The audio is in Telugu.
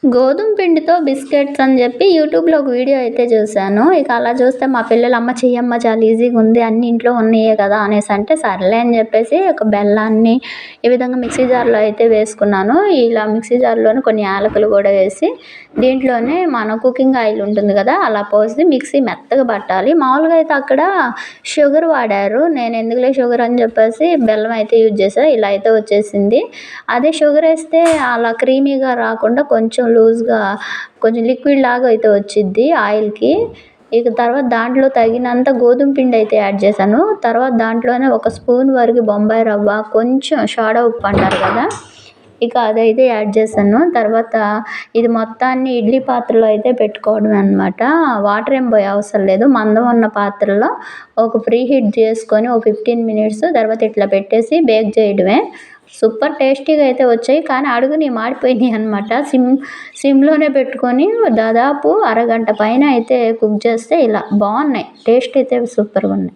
గోధుమ పిండితో బిస్కెట్స్ అని చెప్పి యూట్యూబ్‌లో ఒక వీడియో అయితే చూశాను. ఇక అలా చూస్తే మా పిల్లలు "అమ్మ చెయ్యమ్మ చాలా ఈజీగా ఉంది. అన్నీ ఇంట్లో ఉన్నయే కదా!" అనేసి అంటే సర్లే అని చెప్పేసి ఒక బెల్లాన్ని ఈ విధంగా మిక్సీ జార్‌లో అయితే వేసుకున్నాను. ఇలా మిక్సీ జార్‌లోనే కొన్ని యాలకులు కూడా వేసి దీంట్లోనే మన కుకింగ్ ఆయిల్ ఉంటుంది కదా! అలా పోసి మిక్సీ మెత్తగా పట్టాలి. మామూలుగా అయితే అక్కడ షుగర్ వాడారు. నేను ఎందుకులే షుగర్ అని చెప్పేసి బెల్లం అయితే యూజ్ చేశా. ఇలా అయితే వచ్చేసింది. అదే షుగర్ ఏస్తే అలా క్రీమీగా రాకుండా కొంచెం లూజ్‌గా కొంచెం లిక్విడ్ లాగా అయితే వచ్చిద్ది ఆయిల్‌కి. ఇక తర్వాత దాంట్లో తగినంత గోధుమ పిండి అయితే యాడ్ చేశాను. తర్వాత దాంట్లోనే ఒక స్పూన్ వరకు బొంబాయి రవ్వ, కొంచెం సోడా ఉప్పు అంటారు కదా! ఇక అదైతే యాడ్ చేశాను. తర్వాత ఇది మొత్తాన్ని ఇడ్లీ పాత్రలో అయితే పెట్టుకోవడమే అనమాట. వాటర్ ఏం పోయే అవసరం లేదు. మందం ఉన్న పాత్రలో ఒక ప్రీ హీట్ చేసుకొని ఓ 15 మినిట్స్ తర్వాత ఇట్లా పెట్టేసి బేక్ చేయడమే. సూపర్ టేస్టీగా అయితే వచ్చాయి. కానీ అడుగుని మాడిపోయినాయి అనమాట. సిమ్‌లోనే పెట్టుకొని దాదాపు అరగంట పైన అయితే కుక్ చేస్తే ఇలా బావున్నాయి. టేస్ట్ అయితే సూపర్‌గున్నాయి.